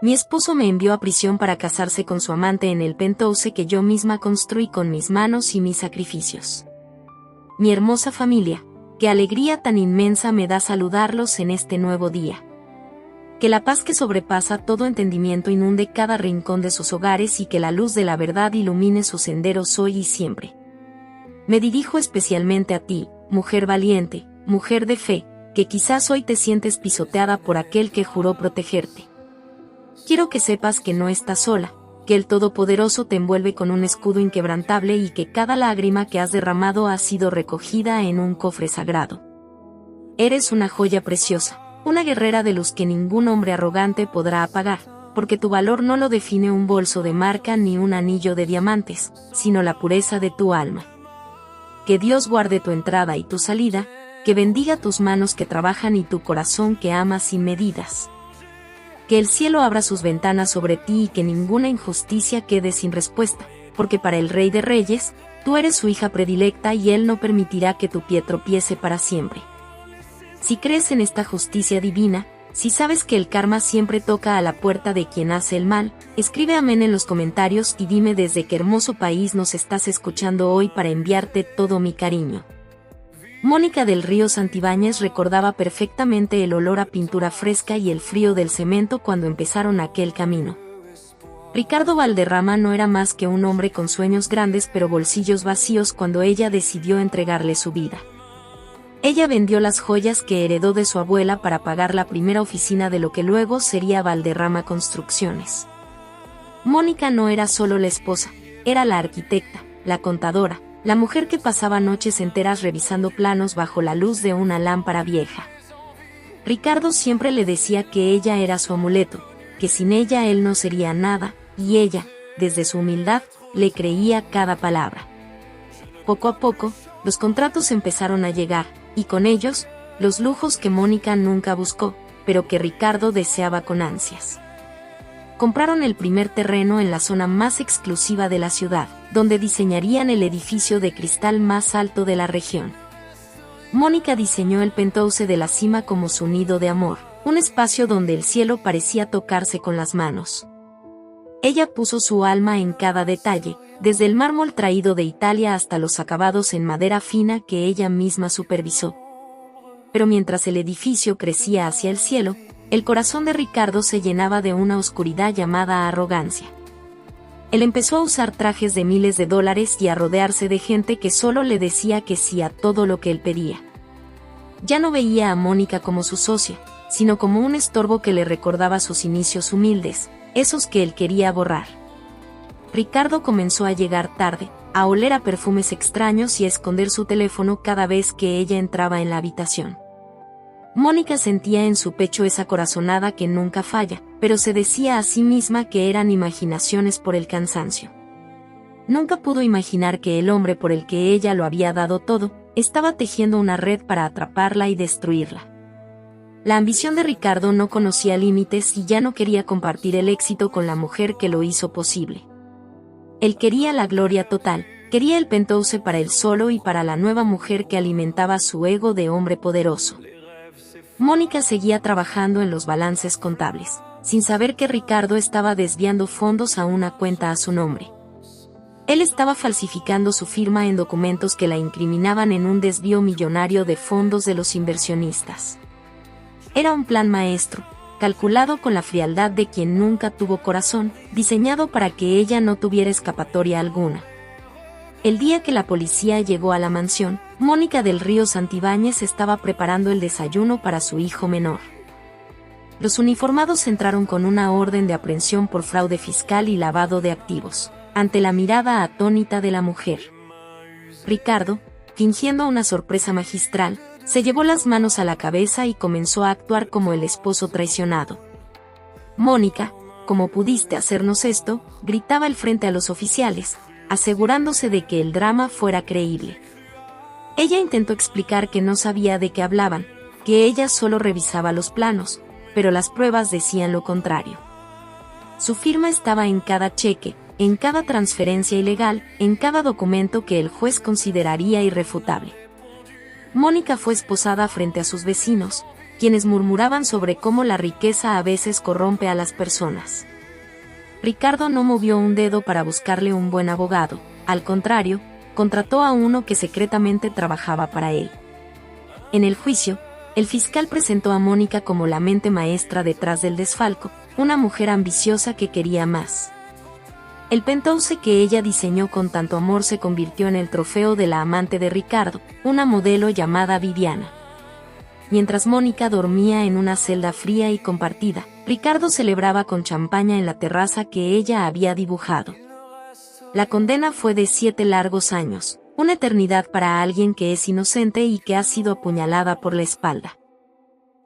Mi esposo me envió a prisión para casarse con su amante en el penthouse que yo misma construí con mis manos y mis sacrificios. Mi hermosa familia, qué alegría tan inmensa me da saludarlos en este nuevo día. Que la paz que sobrepasa todo entendimiento inunde cada rincón de sus hogares y que la luz de la verdad ilumine sus senderos hoy y siempre. Me dirijo especialmente a ti, mujer valiente, mujer de fe, que quizás hoy te sientes pisoteada por aquel que juró protegerte. Quiero que sepas que no estás sola, que el Todopoderoso te envuelve con un escudo inquebrantable y que cada lágrima que has derramado ha sido recogida en un cofre sagrado. Eres una joya preciosa, una guerrera de luz que ningún hombre arrogante podrá apagar, porque tu valor no lo define un bolso de marca ni un anillo de diamantes, sino la pureza de tu alma. Que Dios guarde tu entrada y tu salida, que bendiga tus manos que trabajan y tu corazón que ama sin medidas. Que el cielo abra sus ventanas sobre ti y que ninguna injusticia quede sin respuesta, porque para el Rey de Reyes, tú eres su hija predilecta y Él no permitirá que tu pie tropiece para siempre. Si crees en esta justicia divina, si sabes que el karma siempre toca a la puerta de quien hace el mal, escribe amén en los comentarios y dime desde qué hermoso país nos estás escuchando hoy para enviarte todo mi cariño. Mónica del Río Santibáñez recordaba perfectamente el olor a pintura fresca y el frío del cemento cuando empezaron aquel camino. Ricardo Valderrama no era más que un hombre con sueños grandes pero bolsillos vacíos cuando ella decidió entregarle su vida. Ella vendió las joyas que heredó de su abuela para pagar la primera oficina de lo que luego sería Valderrama Construcciones. Mónica no era solo la esposa, era la arquitecta, la contadora, la mujer que pasaba noches enteras revisando planos bajo la luz de una lámpara vieja. Ricardo siempre le decía que ella era su amuleto, que sin ella él no sería nada, y ella, desde su humildad, le creía cada palabra. Poco a poco, los contratos empezaron a llegar, y con ellos, los lujos que Mónica nunca buscó, pero que Ricardo deseaba con ansias. Compraron el primer terreno en la zona más exclusiva de la ciudad, donde diseñarían el edificio de cristal más alto de la región. Mónica diseñó el penthouse de la cima como su nido de amor, un espacio donde el cielo parecía tocarse con las manos. Ella puso su alma en cada detalle, desde el mármol traído de Italia hasta los acabados en madera fina que ella misma supervisó. Pero mientras el edificio crecía hacia el cielo, el corazón de Ricardo se llenaba de una oscuridad llamada arrogancia. Él empezó a usar trajes de miles de dólares y a rodearse de gente que solo le decía que sí a todo lo que él pedía. Ya no veía a Mónica como su socia, sino como un estorbo que le recordaba sus inicios humildes, esos que él quería borrar. Ricardo comenzó a llegar tarde, a oler a perfumes extraños y a esconder su teléfono cada vez que ella entraba en la habitación. Mónica sentía en su pecho esa corazonada que nunca falla, pero se decía a sí misma que eran imaginaciones por el cansancio. Nunca pudo imaginar que el hombre por el que ella lo había dado todo, estaba tejiendo una red para atraparla y destruirla. La ambición de Ricardo no conocía límites y ya no quería compartir el éxito con la mujer que lo hizo posible. Él quería la gloria total, quería el penthouse para él solo y para la nueva mujer que alimentaba su ego de hombre poderoso. Mónica seguía trabajando en los balances contables, sin saber que Ricardo estaba desviando fondos a una cuenta a su nombre. Él estaba falsificando su firma en documentos que la incriminaban en un desvío millonario de fondos de los inversionistas. Era un plan maestro, calculado con la frialdad de quien nunca tuvo corazón, diseñado para que ella no tuviera escapatoria alguna. El día que la policía llegó a la mansión, Mónica del Río Santibáñez estaba preparando el desayuno para su hijo menor. Los uniformados entraron con una orden de aprehensión por fraude fiscal y lavado de activos, ante la mirada atónita de la mujer. Ricardo, fingiendo una sorpresa magistral, se llevó las manos a la cabeza y comenzó a actuar como el esposo traicionado. Mónica, ¿cómo pudiste hacernos esto?, gritaba él frente a los oficiales, asegurándose de que el drama fuera creíble. Ella intentó explicar que no sabía de qué hablaban, que ella solo revisaba los planos, pero las pruebas decían lo contrario. Su firma estaba en cada cheque, en cada transferencia ilegal, en cada documento que el juez consideraría irrefutable. Mónica fue esposada frente a sus vecinos, quienes murmuraban sobre cómo la riqueza a veces corrompe a las personas. Ricardo no movió un dedo para buscarle un buen abogado, al contrario, contrató a uno que secretamente trabajaba para él. En el juicio, el fiscal presentó a Mónica como la mente maestra detrás del desfalco, una mujer ambiciosa que quería más. El penthouse que ella diseñó con tanto amor se convirtió en el trofeo de la amante de Ricardo, una modelo llamada Viviana. Mientras Mónica dormía en una celda fría y compartida, Ricardo celebraba con champaña en la terraza que ella había dibujado. La condena fue de 7 largos años, una eternidad para alguien que es inocente y que ha sido apuñalada por la espalda.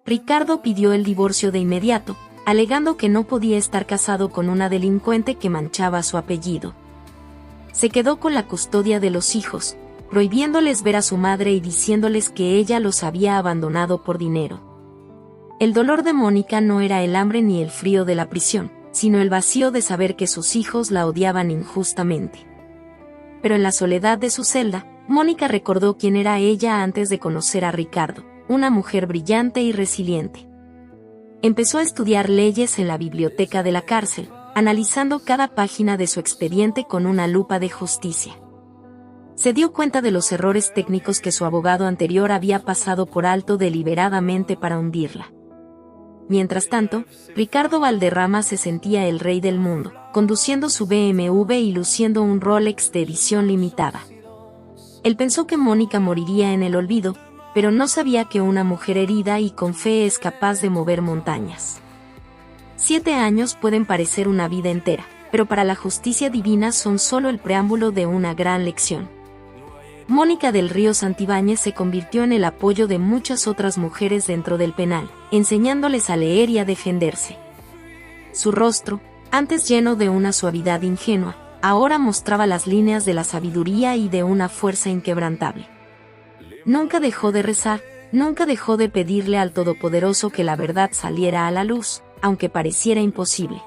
Ricardo pidió el divorcio de inmediato, alegando que no podía estar casado con una delincuente que manchaba su apellido. Se quedó con la custodia de los hijos, prohibiéndoles ver a su madre y diciéndoles que ella los había abandonado por dinero. El dolor de Mónica no era el hambre ni el frío de la prisión, sino el vacío de saber que sus hijos la odiaban injustamente. Pero en la soledad de su celda, Mónica recordó quién era ella antes de conocer a Ricardo, una mujer brillante y resiliente. Empezó a estudiar leyes en la biblioteca de la cárcel, analizando cada página de su expediente con una lupa de justicia. Se dio cuenta de los errores técnicos que su abogado anterior había pasado por alto deliberadamente para hundirla. Mientras tanto, Ricardo Valderrama se sentía el rey del mundo, conduciendo su BMW y luciendo un Rolex de edición limitada. Él pensó que Mónica moriría en el olvido, pero no sabía que una mujer herida y con fe es capaz de mover montañas. 7 años pueden parecer una vida entera, pero para la justicia divina son solo el preámbulo de una gran lección. Mónica del Río Santibáñez se convirtió en el apoyo de muchas otras mujeres dentro del penal, enseñándoles a leer y a defenderse. Su rostro, antes lleno de una suavidad ingenua, ahora mostraba las líneas de la sabiduría y de una fuerza inquebrantable. Nunca dejó de rezar, nunca dejó de pedirle al Todopoderoso que la verdad saliera a la luz, aunque pareciera imposible.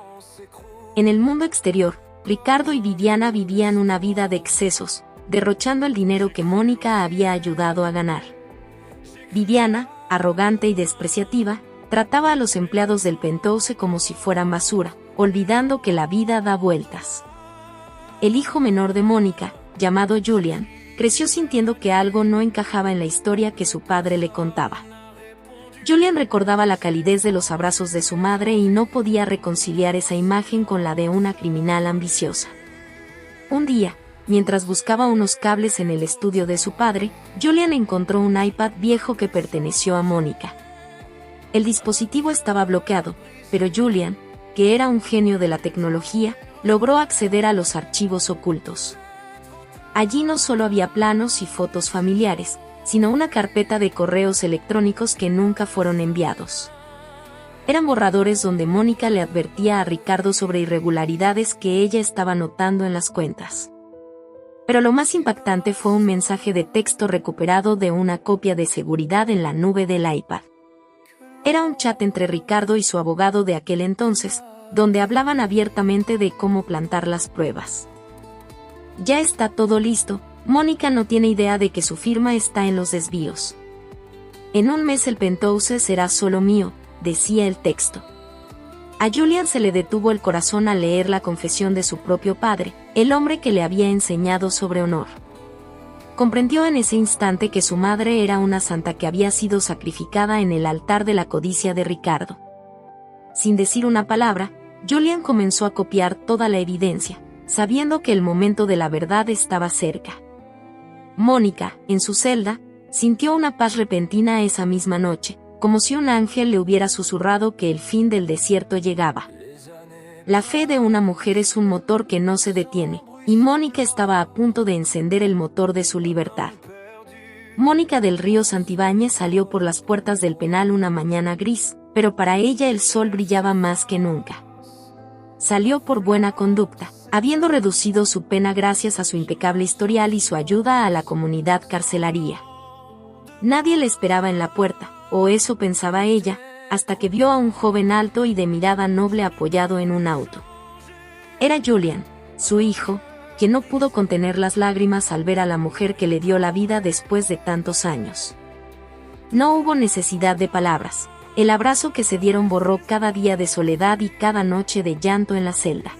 En el mundo exterior, Ricardo y Viviana vivían una vida de excesos, derrochando el dinero que Mónica había ayudado a ganar. Viviana, arrogante y despreciativa, trataba a los empleados del penthouse como si fueran basura, olvidando que la vida da vueltas. El hijo menor de Mónica, llamado Julian, creció sintiendo que algo no encajaba en la historia que su padre le contaba. Julian recordaba la calidez de los abrazos de su madre y no podía reconciliar esa imagen con la de una criminal ambiciosa. Un día, mientras buscaba unos cables en el estudio de su padre, Julian encontró un iPad viejo que perteneció a Mónica. El dispositivo estaba bloqueado, pero Julian, que era un genio de la tecnología, logró acceder a los archivos ocultos. Allí no solo había planos y fotos familiares, sino una carpeta de correos electrónicos que nunca fueron enviados. Eran borradores donde Mónica le advertía a Ricardo sobre irregularidades que ella estaba notando en las cuentas. Pero lo más impactante fue un mensaje de texto recuperado de una copia de seguridad en la nube del iPad. Era un chat entre Ricardo y su abogado de aquel entonces, donde hablaban abiertamente de cómo plantar las pruebas. Ya está todo listo, Mónica no tiene idea de que su firma está en los desvíos. En un mes el penthouse será solo mío, decía el texto. A Julian se le detuvo el corazón al leer la confesión de su propio padre, el hombre que le había enseñado sobre honor. Comprendió en ese instante que su madre era una santa que había sido sacrificada en el altar de la codicia de Ricardo. Sin decir una palabra, Julian comenzó a copiar toda la evidencia, sabiendo que el momento de la verdad estaba cerca. Mónica, en su celda, sintió una paz repentina esa misma noche, como si un ángel le hubiera susurrado que el fin del desierto llegaba. La fe de una mujer es un motor que no se detiene, y Mónica estaba a punto de encender el motor de su libertad. Mónica del Río Santibáñez salió por las puertas del penal una mañana gris, pero para ella el sol brillaba más que nunca. Salió por buena conducta, habiendo reducido su pena gracias a su impecable historial y su ayuda a la comunidad carcelaria. Nadie le esperaba en la puerta, o eso pensaba ella, hasta que vio a un joven alto y de mirada noble apoyado en un auto. Era Julian, su hijo, quien no pudo contener las lágrimas al ver a la mujer que le dio la vida después de tantos años. No hubo necesidad de palabras, El abrazo que se dieron borró cada día de soledad y cada noche de llanto en la celda.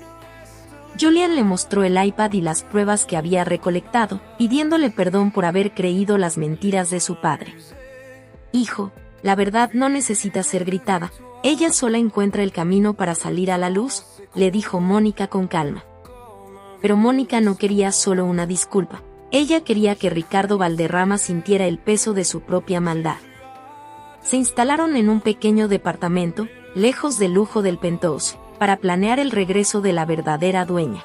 Julian le mostró el iPad y las pruebas que había recolectado, pidiéndole perdón por haber creído las mentiras de su padre. Hijo, la verdad no necesita ser gritada, ella sola encuentra el camino para salir a la luz, le dijo Mónica con calma. Pero Mónica no quería solo una disculpa, ella quería que Ricardo Valderrama sintiera el peso de su propia maldad. Se instalaron en un pequeño departamento, lejos del lujo del penthouse, para planear el regreso de la verdadera dueña.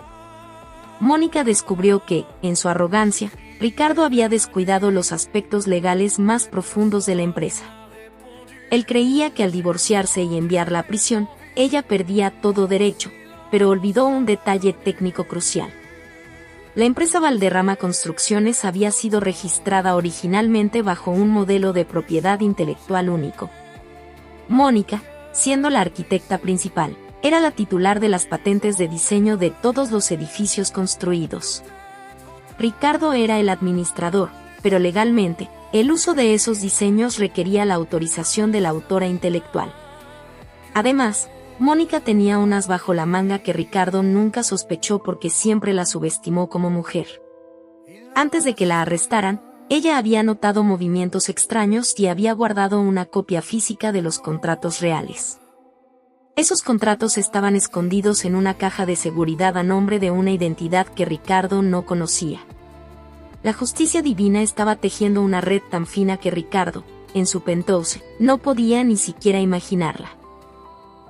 Mónica descubrió que, en su arrogancia, Ricardo había descuidado los aspectos legales más profundos de la empresa. Él creía que al divorciarse y enviarla a prisión, ella perdía todo derecho, pero olvidó un detalle técnico crucial. La empresa Valderrama Construcciones había sido registrada originalmente bajo un modelo de propiedad intelectual único. Mónica, siendo la arquitecta principal, era la titular de las patentes de diseño de todos los edificios construidos. Ricardo era el administrador, pero legalmente, el uso de esos diseños requería la autorización de la autora intelectual. Además, Mónica tenía un as bajo la manga que Ricardo nunca sospechó porque siempre la subestimó como mujer. Antes de que la arrestaran, ella había notado movimientos extraños y había guardado una copia física de los contratos reales. Esos contratos estaban escondidos en una caja de seguridad a nombre de una identidad que Ricardo no conocía. La justicia divina estaba tejiendo una red tan fina que Ricardo, en su penthouse, no podía ni siquiera imaginarla.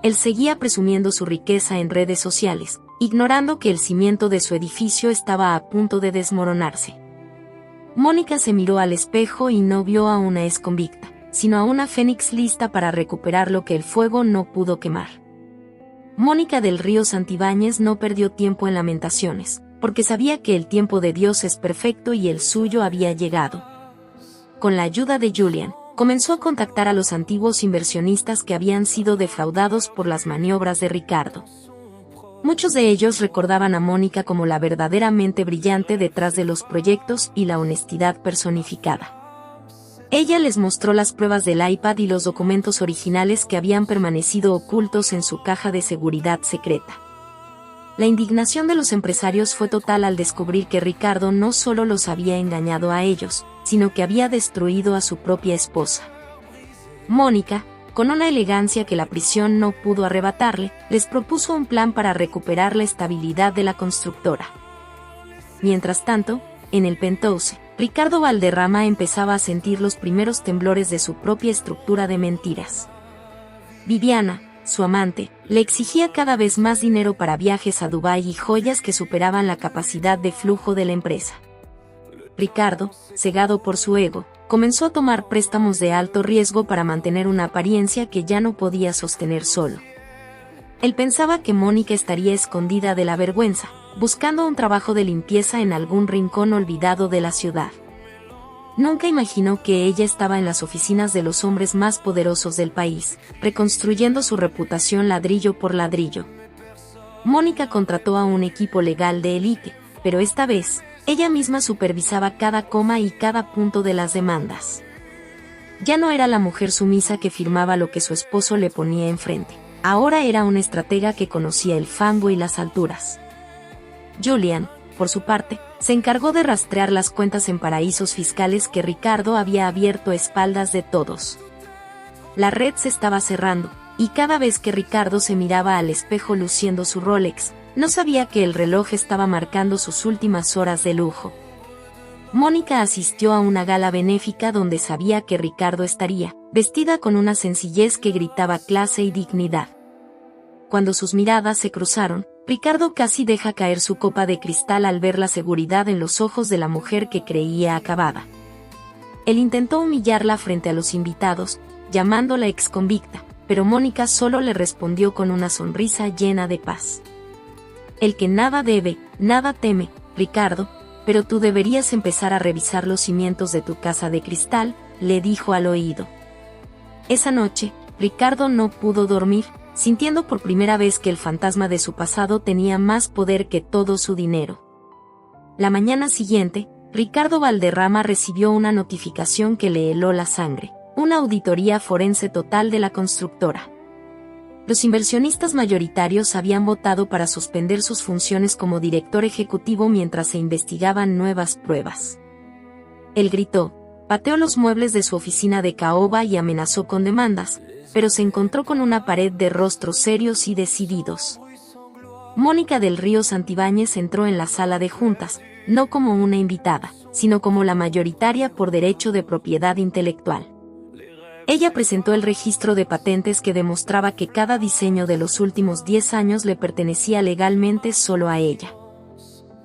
Él seguía presumiendo su riqueza en redes sociales, ignorando que el cimiento de su edificio estaba a punto de desmoronarse. Mónica se miró al espejo y no vio a una exconvicta, sino a una fénix lista para recuperar lo que el fuego no pudo quemar. Mónica del Río Santibáñez no perdió tiempo en lamentaciones, porque sabía que el tiempo de Dios es perfecto y el suyo había llegado. Con la ayuda de Julian, comenzó a contactar a los antiguos inversionistas que habían sido defraudados por las maniobras de Ricardo. Muchos de ellos recordaban a Mónica como la verdaderamente brillante detrás de los proyectos y la honestidad personificada. Ella les mostró las pruebas del iPad y los documentos originales que habían permanecido ocultos en su caja de seguridad secreta. La indignación de los empresarios fue total al descubrir que Ricardo no solo los había engañado a ellos, sino que había destruido a su propia esposa. Mónica, con una elegancia que la prisión no pudo arrebatarle, les propuso un plan para recuperar la estabilidad de la constructora. Mientras tanto, en el penthouse, Ricardo Valderrama empezaba a sentir los primeros temblores de su propia estructura de mentiras. Viviana, su amante, le exigía cada vez más dinero para viajes a Dubái y joyas que superaban la capacidad de flujo de la empresa. Ricardo, cegado por su ego, comenzó a tomar préstamos de alto riesgo para mantener una apariencia que ya no podía sostener solo. Él pensaba que Mónica estaría escondida de la vergüenza, buscando un trabajo de limpieza en algún rincón olvidado de la ciudad. Nunca imaginó que ella estaba en las oficinas de los hombres más poderosos del país, reconstruyendo su reputación ladrillo por ladrillo. Mónica contrató a un equipo legal de élite, pero esta vez, ella misma supervisaba cada coma y cada punto de las demandas. Ya no era la mujer sumisa que firmaba lo que su esposo le ponía enfrente. Ahora era una estratega que conocía el fango y las alturas. Julian, por su parte, se encargó de rastrear las cuentas en paraísos fiscales que Ricardo había abierto a espaldas de todos. La red se estaba cerrando, y cada vez que Ricardo se miraba al espejo luciendo su Rolex, no sabía que el reloj estaba marcando sus últimas horas de lujo. Mónica asistió a una gala benéfica donde sabía que Ricardo estaría, vestida con una sencillez que gritaba clase y dignidad. Cuando sus miradas se cruzaron, Ricardo casi deja caer su copa de cristal al ver la seguridad en los ojos de la mujer que creía acabada. Él intentó humillarla frente a los invitados, llamándola exconvicta, pero Mónica solo le respondió con una sonrisa llena de paz. El que nada debe, nada teme, Ricardo, pero tú deberías empezar a revisar los cimientos de tu casa de cristal, le dijo al oído. Esa noche, Ricardo no pudo dormir, sintiendo por primera vez que el fantasma de su pasado tenía más poder que todo su dinero. La mañana siguiente, Ricardo Valderrama recibió una notificación que le heló la sangre. Una auditoría forense total de la constructora. Los inversionistas mayoritarios habían votado para suspender sus funciones como director ejecutivo mientras se investigaban nuevas pruebas. Él gritó, pateó los muebles de su oficina de caoba y amenazó con demandas, pero se encontró con una pared de rostros serios y decididos. Mónica del Río Santibáñez entró en la sala de juntas, no como una invitada, sino como la mayoritaria por derecho de propiedad intelectual. Ella presentó el registro de patentes que demostraba que cada diseño de los últimos 10 años le pertenecía legalmente solo a ella.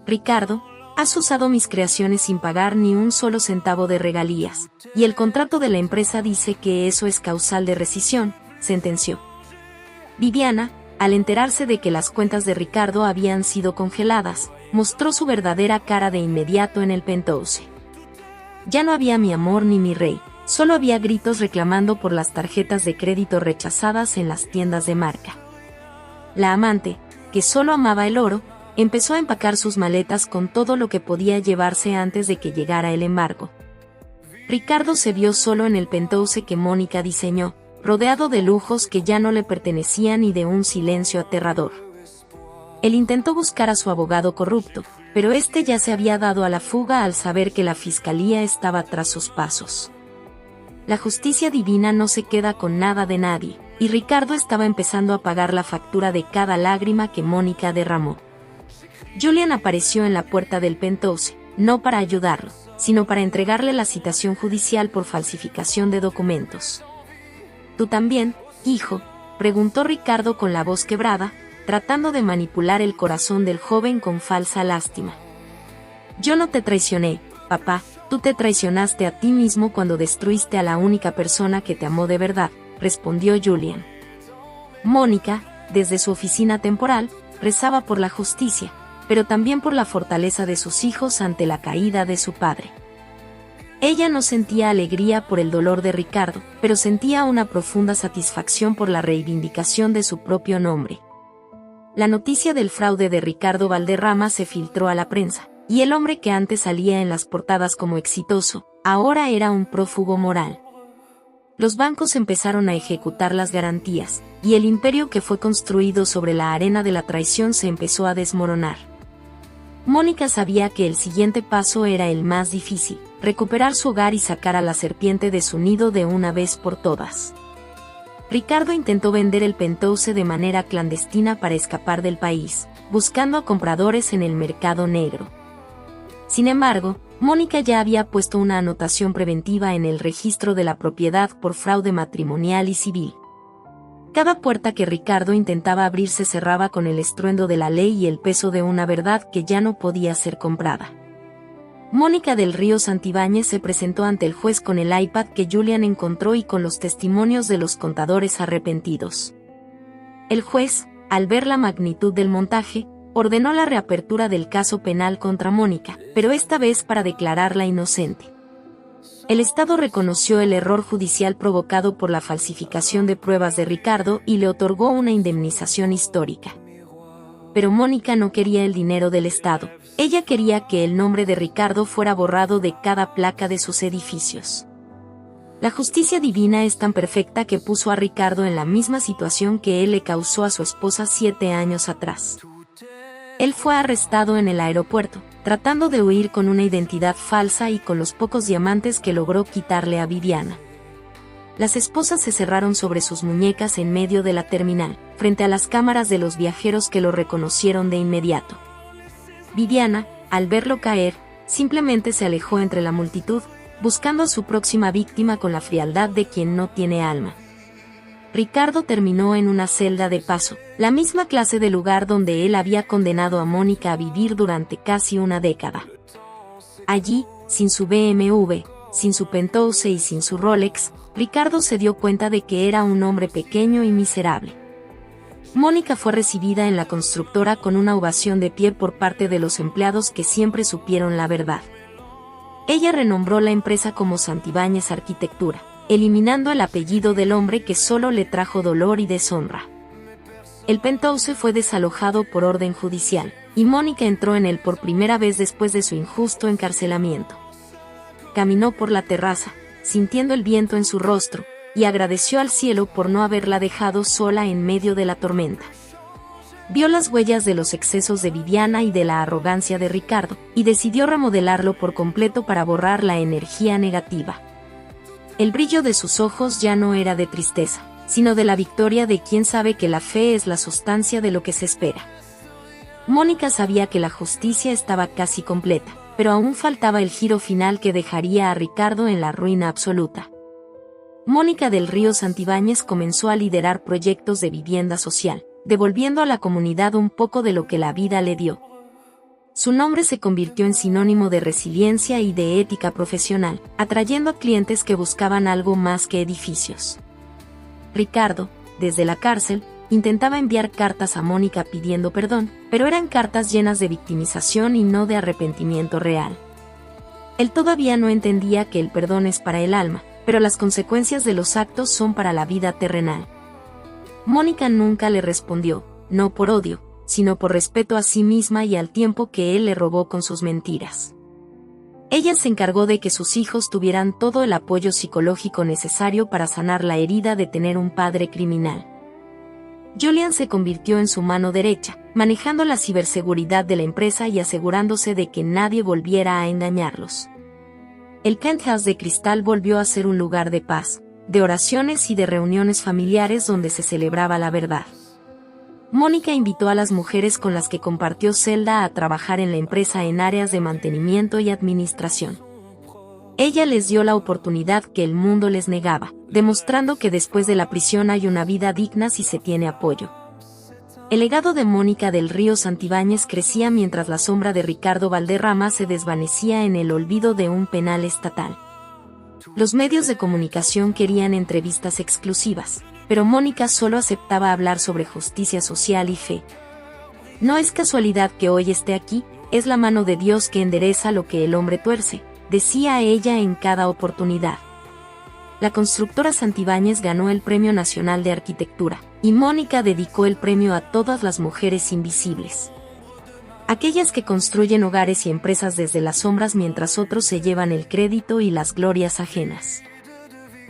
Ricardo, has usado mis creaciones sin pagar ni un solo centavo de regalías, y el contrato de la empresa dice que eso es causal de rescisión, sentenció. Viviana, al enterarse de que las cuentas de Ricardo habían sido congeladas, mostró su verdadera cara de inmediato en el penthouse. Ya no había mi amor ni mi rey, solo había gritos reclamando por las tarjetas de crédito rechazadas en las tiendas de marca. La amante, que solo amaba el oro, empezó a empacar sus maletas con todo lo que podía llevarse antes de que llegara el embargo. Ricardo se vio solo en el penthouse que Mónica diseñó, rodeado de lujos que ya no le pertenecían y de un silencio aterrador. Él intentó buscar a su abogado corrupto, pero este ya se había dado a la fuga al saber que la fiscalía estaba tras sus pasos. La justicia divina no se queda con nada de nadie, y Ricardo estaba empezando a pagar la factura de cada lágrima que Mónica derramó. Julian apareció en la puerta del penthouse, no para ayudarlo, sino para entregarle la citación judicial por falsificación de documentos. ¿Tú también, hijo?, preguntó Ricardo con la voz quebrada, tratando de manipular el corazón del joven con falsa lástima. Yo no te traicioné, papá, tú te traicionaste a ti mismo cuando destruiste a la única persona que te amó de verdad, respondió Julian. Mónica, desde su oficina temporal, rezaba por la justicia, pero también por la fortaleza de sus hijos ante la caída de su padre. Ella no sentía alegría por el dolor de Ricardo, pero sentía una profunda satisfacción por la reivindicación de su propio nombre. La noticia del fraude de Ricardo Valderrama se filtró a la prensa, y el hombre que antes salía en las portadas como exitoso, ahora era un prófugo moral. Los bancos empezaron a ejecutar las garantías, y el imperio que fue construido sobre la arena de la traición se empezó a desmoronar. Mónica sabía que el siguiente paso era el más difícil, recuperar su hogar y sacar a la serpiente de su nido de una vez por todas. Ricardo intentó vender el penthouse de manera clandestina para escapar del país, buscando a compradores en el mercado negro. Sin embargo, Mónica ya había puesto una anotación preventiva en el registro de la propiedad por fraude matrimonial y civil. Cada puerta que Ricardo intentaba abrir se cerraba con el estruendo de la ley y el peso de una verdad que ya no podía ser comprada. Mónica del Río Santibáñez se presentó ante el juez con el iPad que Julian encontró y con los testimonios de los contadores arrepentidos. El juez, al ver la magnitud del montaje, ordenó la reapertura del caso penal contra Mónica, pero esta vez para declararla inocente. El Estado reconoció el error judicial provocado por la falsificación de pruebas de Ricardo y le otorgó una indemnización histórica. Pero Mónica no quería el dinero del Estado, ella quería que el nombre de Ricardo fuera borrado de cada placa de sus edificios. La justicia divina es tan perfecta que puso a Ricardo en la misma situación que él le causó a su esposa 7 años atrás. Él fue arrestado en el aeropuerto, tratando de huir con una identidad falsa y con los pocos diamantes que logró quitarle a Viviana. Las esposas se cerraron sobre sus muñecas en medio de la terminal, frente a las cámaras de los viajeros que lo reconocieron de inmediato. Viviana, al verlo caer, simplemente se alejó entre la multitud, buscando a su próxima víctima con la frialdad de quien no tiene alma. Ricardo terminó en una celda de paso, la misma clase de lugar donde él había condenado a Mónica a vivir durante casi una década. Allí, sin su BMW, sin su penthouse y sin su Rolex, Ricardo se dio cuenta de que era un hombre pequeño y miserable. Mónica fue recibida en la constructora con una ovación de pie por parte de los empleados que siempre supieron la verdad. Ella renombró la empresa como Santibáñez Arquitectura, eliminando el apellido del hombre que solo le trajo dolor y deshonra. El penthouse fue desalojado por orden judicial, y Mónica entró en él por primera vez después de su injusto encarcelamiento. Caminó por la terraza, sintiendo el viento en su rostro, y agradeció al cielo por no haberla dejado sola en medio de la tormenta. Vio las huellas de los excesos de Viviana y de la arrogancia de Ricardo, y decidió remodelarlo por completo para borrar la energía negativa. El brillo de sus ojos ya no era de tristeza, sino de la victoria de quien sabe que la fe es la sustancia de lo que se espera. Mónica sabía que la justicia estaba casi completa, pero aún faltaba el giro final que dejaría a Ricardo en la ruina absoluta. Mónica del Río Santibáñez comenzó a liderar proyectos de vivienda social, devolviendo a la comunidad un poco de lo que la vida le dio. Su nombre se convirtió en sinónimo de resiliencia y de ética profesional, atrayendo a clientes que buscaban algo más que edificios. Ricardo, desde la cárcel, intentaba enviar cartas a Mónica pidiendo perdón, pero eran cartas llenas de victimización y no de arrepentimiento real. Él todavía no entendía que el perdón es para el alma, pero las consecuencias de los actos son para la vida terrenal. Mónica nunca le respondió, no por odio, sino por respeto a sí misma y al tiempo que él le robó con sus mentiras. Ella se encargó de que sus hijos tuvieran todo el apoyo psicológico necesario para sanar la herida de tener un padre criminal. Julian se convirtió en su mano derecha, manejando la ciberseguridad de la empresa y asegurándose de que nadie volviera a engañarlos. El penthouse de cristal volvió a ser un lugar de paz, de oraciones y de reuniones familiares donde se celebraba la verdad. Mónica invitó a las mujeres con las que compartió celda a trabajar en la empresa en áreas de mantenimiento y administración. Ella les dio la oportunidad que el mundo les negaba, demostrando que después de la prisión hay una vida digna si se tiene apoyo. El legado de Mónica del Río Santibáñez crecía mientras la sombra de Ricardo Valderrama se desvanecía en el olvido de un penal estatal. Los medios de comunicación querían entrevistas exclusivas, pero Mónica solo aceptaba hablar sobre justicia social y fe. No es casualidad que hoy esté aquí, es la mano de Dios que endereza lo que el hombre tuerce, decía ella en cada oportunidad. La constructora Santibáñez ganó el Premio Nacional de Arquitectura, y Mónica dedicó el premio a todas las mujeres invisibles. Aquellas que construyen hogares y empresas desde las sombras mientras otros se llevan el crédito y las glorias ajenas.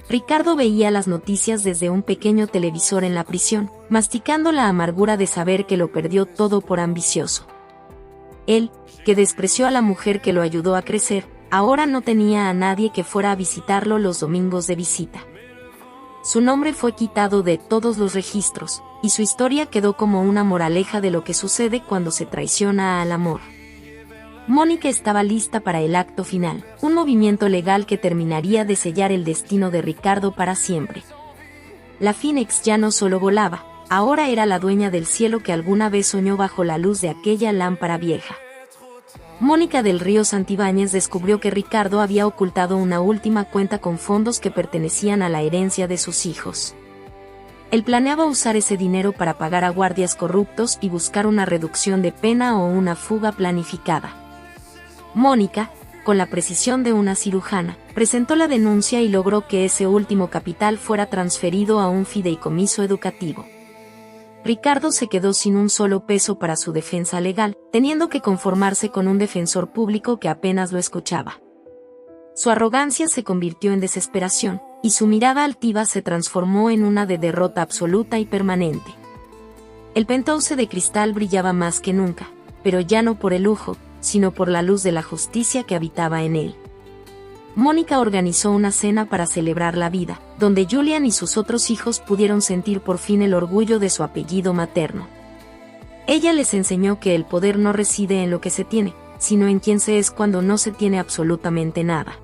Ricardo veía las noticias desde un pequeño televisor en la prisión, masticando la amargura de saber que lo perdió todo por ambicioso. Él, que despreció a la mujer que lo ayudó a crecer, ahora no tenía a nadie que fuera a visitarlo los domingos de visita. Su nombre fue quitado de todos los registros, y su historia quedó como una moraleja de lo que sucede cuando se traiciona al amor. Mónica estaba lista para el acto final, un movimiento legal que terminaría de sellar el destino de Ricardo para siempre. La Phoenix ya no solo volaba, ahora era la dueña del cielo que alguna vez soñó bajo la luz de aquella lámpara vieja. Mónica del Río Santibáñez descubrió que Ricardo había ocultado una última cuenta con fondos que pertenecían a la herencia de sus hijos. Él planeaba usar ese dinero para pagar a guardias corruptos y buscar una reducción de pena o una fuga planificada. Mónica, con la precisión de una cirujana, presentó la denuncia y logró que ese último capital fuera transferido a un fideicomiso educativo. Ricardo se quedó sin un solo peso para su defensa legal, teniendo que conformarse con un defensor público que apenas lo escuchaba. Su arrogancia se convirtió en desesperación, y su mirada altiva se transformó en una de derrota absoluta y permanente. El penthouse de cristal brillaba más que nunca, pero ya no por el lujo, sino por la luz de la justicia que habitaba en él. Mónica organizó una cena para celebrar la vida, donde Julian y sus otros hijos pudieron sentir por fin el orgullo de su apellido materno. Ella les enseñó que el poder no reside en lo que se tiene, sino en quién se es cuando no se tiene absolutamente nada.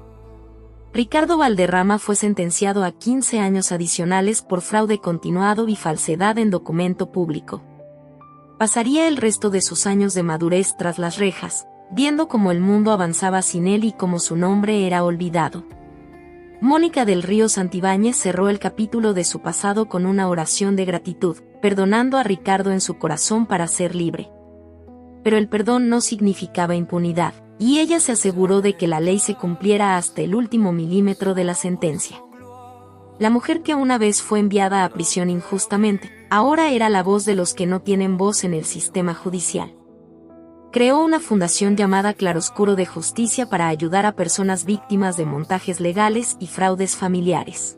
Ricardo Valderrama fue sentenciado a 15 años adicionales por fraude continuado y falsedad en documento público. Pasaría el resto de sus años de madurez tras las rejas, viendo cómo el mundo avanzaba sin él y cómo su nombre era olvidado. Mónica del Río Santibáñez cerró el capítulo de su pasado con una oración de gratitud, perdonando a Ricardo en su corazón para ser libre. Pero el perdón no significaba impunidad, y ella se aseguró de que la ley se cumpliera hasta el último milímetro de la sentencia. La mujer que una vez fue enviada a prisión injustamente, ahora era la voz de los que no tienen voz en el sistema judicial. creó una fundación llamada Claroscuro de Justicia para ayudar a personas víctimas de montajes legales y fraudes familiares.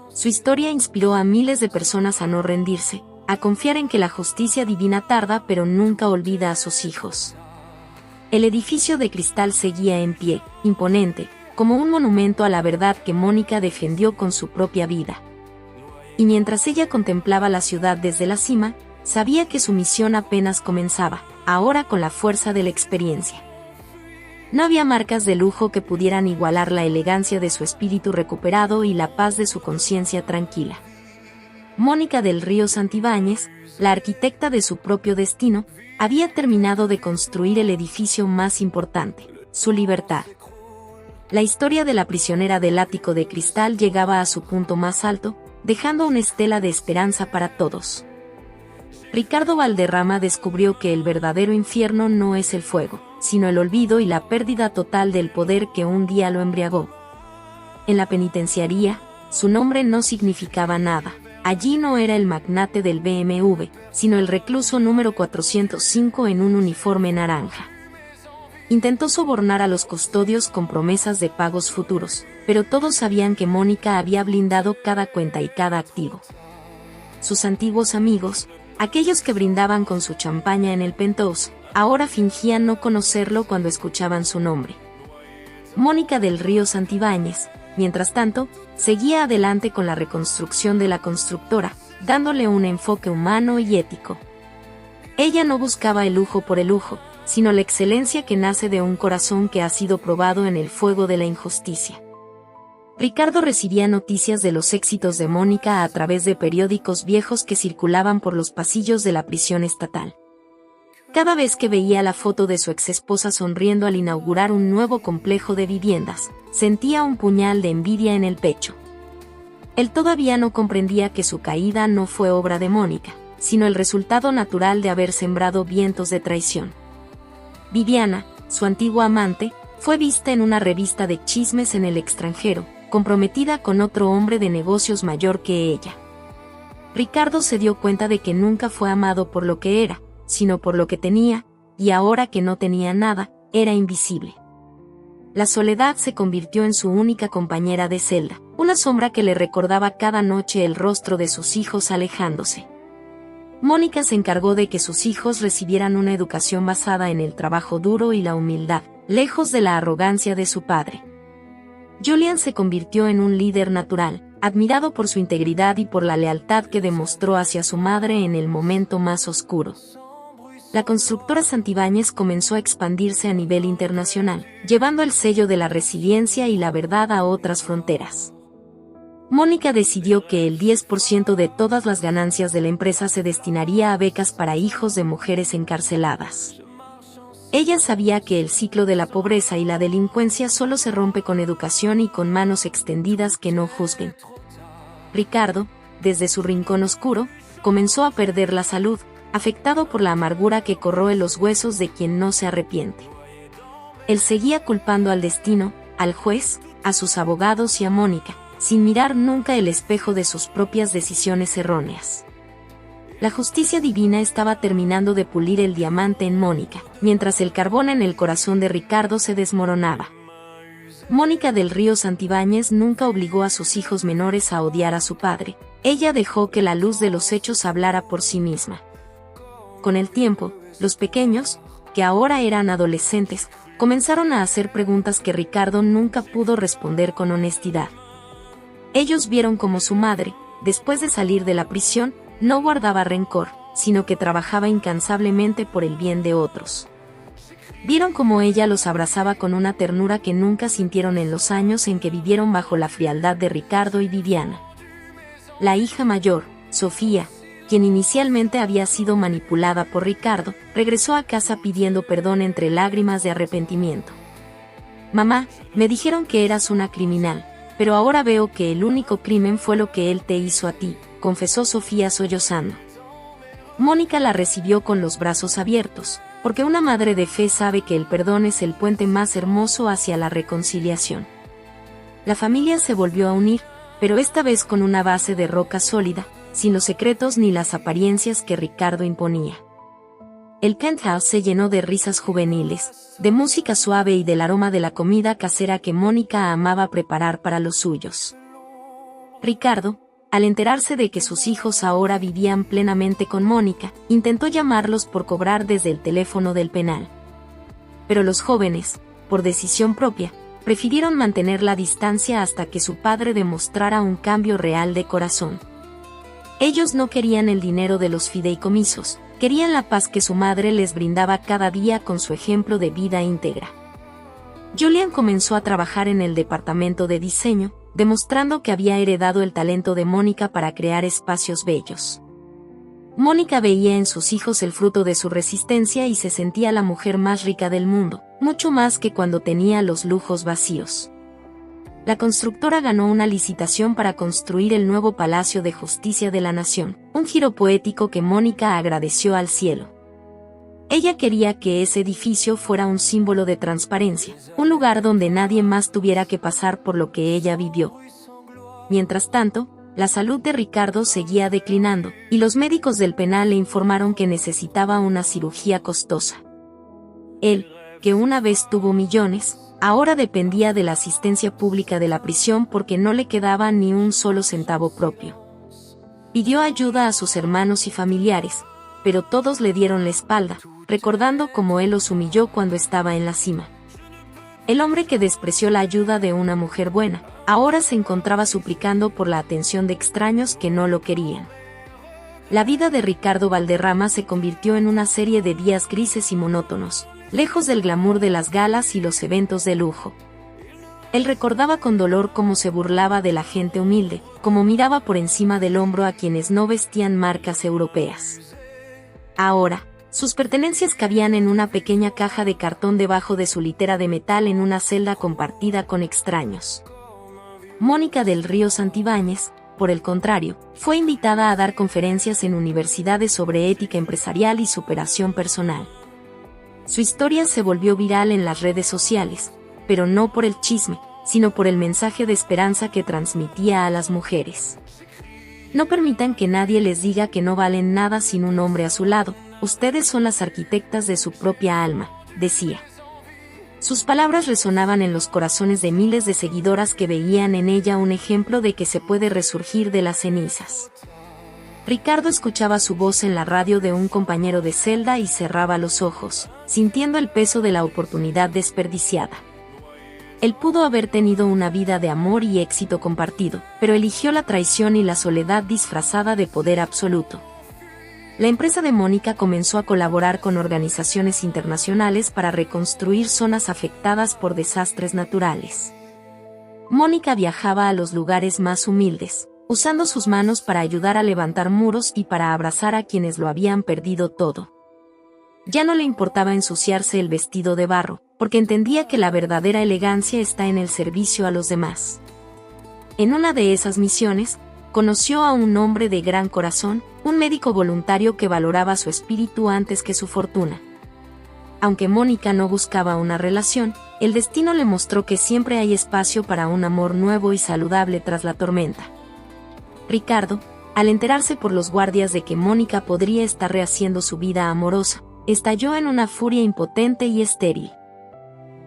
Su historia inspiró a miles de personas a no rendirse, a confiar en que la justicia divina tarda pero nunca olvida a sus hijos. El edificio de cristal seguía en pie, imponente, como un monumento a la verdad que Mónica defendió con su propia vida. Y mientras ella contemplaba la ciudad desde la cima, sabía que su misión apenas comenzaba, ahora con la fuerza de la experiencia. No había marcas de lujo que pudieran igualar la elegancia de su espíritu recuperado y la paz de su conciencia tranquila. Mónica del Río Santibáñez, la arquitecta de su propio destino, había terminado de construir el edificio más importante, su libertad. La historia de la prisionera del ático de cristal llegaba a su punto más alto, dejando una estela de esperanza para todos. Ricardo Valderrama descubrió que el verdadero infierno no es el fuego, sino el olvido y la pérdida total del poder que un día lo embriagó. En la penitenciaría, su nombre no significaba nada. Allí no era el magnate del BMW, sino el recluso número 405 en un uniforme naranja. Intentó sobornar a los custodios con promesas de pagos futuros, pero todos sabían que Mónica había blindado cada cuenta y cada activo. Sus antiguos amigos, aquellos que brindaban con su champaña en el penthouse, ahora fingían no conocerlo cuando escuchaban su nombre. Mónica del Río Santibáñez, mientras tanto, seguía adelante con la reconstrucción de la constructora, dándole un enfoque humano y ético. Ella no buscaba el lujo por el lujo, sino la excelencia que nace de un corazón que ha sido probado en el fuego de la injusticia. Ricardo recibía noticias de los éxitos de Mónica a través de periódicos viejos que circulaban por los pasillos de la prisión estatal. Cada vez que veía la foto de su exesposa sonriendo al inaugurar un nuevo complejo de viviendas, sentía un puñal de envidia en el pecho. Él todavía no comprendía que su caída no fue obra de Mónica, sino el resultado natural de haber sembrado vientos de traición. Viviana, su antigua amante, fue vista en una revista de chismes en el extranjero, comprometida con otro hombre de negocios mayor que ella. Ricardo se dio cuenta de que nunca fue amado por lo que era, sino por lo que tenía, y ahora que no tenía nada, era invisible. La soledad se convirtió en su única compañera de celda, una sombra que le recordaba cada noche el rostro de sus hijos alejándose. Mónica se encargó de que sus hijos recibieran una educación basada en el trabajo duro y la humildad, lejos de la arrogancia de su padre. Julian se convirtió en un líder natural, admirado por su integridad y por la lealtad que demostró hacia su madre en el momento más oscuro. La constructora Santibáñez comenzó a expandirse a nivel internacional, llevando el sello de la resiliencia y la verdad a otras fronteras. Mónica decidió que el 10% de todas las ganancias de la empresa se destinaría a becas para hijos de mujeres encarceladas. Ella sabía que el ciclo de la pobreza y la delincuencia solo se rompe con educación y con manos extendidas que no juzguen. Ricardo, desde su rincón oscuro, comenzó a perder la salud, afectado por la amargura que corroe los huesos de quien no se arrepiente. Él seguía culpando al destino, al juez, a sus abogados y a Mónica, sin mirar nunca el espejo de sus propias decisiones erróneas. La justicia divina estaba terminando de pulir el diamante en Mónica, mientras el carbón en el corazón de Ricardo se desmoronaba. Mónica del Río Santibáñez nunca obligó a sus hijos menores a odiar a su padre, ella dejó que la luz de los hechos hablara por sí misma. Con el tiempo, los pequeños, que ahora eran adolescentes, comenzaron a hacer preguntas que Ricardo nunca pudo responder con honestidad. Ellos vieron cómo su madre, después de salir de la prisión, no guardaba rencor, sino que trabajaba incansablemente por el bien de otros. Vieron cómo ella los abrazaba con una ternura que nunca sintieron en los años en que vivieron bajo la frialdad de Ricardo y Viviana. La hija mayor, Sofía, quien inicialmente había sido manipulada por Ricardo, regresó a casa pidiendo perdón entre lágrimas de arrepentimiento. «Mamá, me dijeron que eras una criminal, pero ahora veo que el único crimen fue lo que él te hizo a ti», confesó Sofía sollozando. Mónica la recibió con los brazos abiertos, porque una madre de fe sabe que el perdón es el puente más hermoso hacia la reconciliación. La familia se volvió a unir, pero esta vez con una base de roca sólida, sin los secretos ni las apariencias que Ricardo imponía. El penthouse se llenó de risas juveniles, de música suave y del aroma de la comida casera que Mónica amaba preparar para los suyos. Ricardo, al enterarse de que sus hijos ahora vivían plenamente con Mónica, intentó llamarlos por cobrar desde el teléfono del penal. Pero los jóvenes, por decisión propia, prefirieron mantener la distancia hasta que su padre demostrara un cambio real de corazón. Ellos no querían el dinero de los fideicomisos, querían la paz que su madre les brindaba cada día con su ejemplo de vida íntegra. Julian comenzó a trabajar en el departamento de diseño, demostrando que había heredado el talento de Mónica para crear espacios bellos. Mónica veía en sus hijos el fruto de su resistencia y se sentía la mujer más rica del mundo, mucho más que cuando tenía los lujos vacíos. La constructora ganó una licitación para construir el nuevo Palacio de Justicia de la Nación, un giro poético que Mónica agradeció al cielo. Ella quería que ese edificio fuera un símbolo de transparencia, un lugar donde nadie más tuviera que pasar por lo que ella vivió. Mientras tanto, la salud de Ricardo seguía declinando, y los médicos del penal le informaron que necesitaba una cirugía costosa. Él, que una vez tuvo millones, ahora dependía de la asistencia pública de la prisión porque no le quedaba ni un solo centavo propio. Pidió ayuda a sus hermanos y familiares, pero todos le dieron la espalda, recordando cómo él los humilló cuando estaba en la cima. El hombre que despreció la ayuda de una mujer buena, ahora se encontraba suplicando por la atención de extraños que no lo querían. La vida de Ricardo Valderrama se convirtió en una serie de días grises y monótonos, lejos del glamour de las galas y los eventos de lujo. Él recordaba con dolor cómo se burlaba de la gente humilde, cómo miraba por encima del hombro a quienes no vestían marcas europeas. Ahora, sus pertenencias cabían en una pequeña caja de cartón debajo de su litera de metal en una celda compartida con extraños. Mónica del Río Santibáñez, por el contrario, fue invitada a dar conferencias en universidades sobre ética empresarial y superación personal. Su historia se volvió viral en las redes sociales, pero no por el chisme, sino por el mensaje de esperanza que transmitía a las mujeres. No permitan que nadie les diga que no valen nada sin un hombre a su lado, ustedes son las arquitectas de su propia alma, decía. Sus palabras resonaban en los corazones de miles de seguidoras que veían en ella un ejemplo de que se puede resurgir de las cenizas. Ricardo escuchaba su voz en la radio de un compañero de celda y cerraba los ojos, sintiendo el peso de la oportunidad desperdiciada. Él pudo haber tenido una vida de amor y éxito compartido, pero eligió la traición y la soledad disfrazada de poder absoluto. La empresa de Mónica comenzó a colaborar con organizaciones internacionales para reconstruir zonas afectadas por desastres naturales. Mónica viajaba a los lugares más humildes, usando sus manos para ayudar a levantar muros y para abrazar a quienes lo habían perdido todo. Ya no le importaba ensuciarse el vestido de barro, porque entendía que la verdadera elegancia está en el servicio a los demás. En una de esas misiones, conoció a un hombre de gran corazón, un médico voluntario que valoraba su espíritu antes que su fortuna. Aunque Mónica no buscaba una relación, el destino le mostró que siempre hay espacio para un amor nuevo y saludable tras la tormenta. Ricardo, al enterarse por los guardias de que Mónica podría estar rehaciendo su vida amorosa, estalló en una furia impotente y estéril.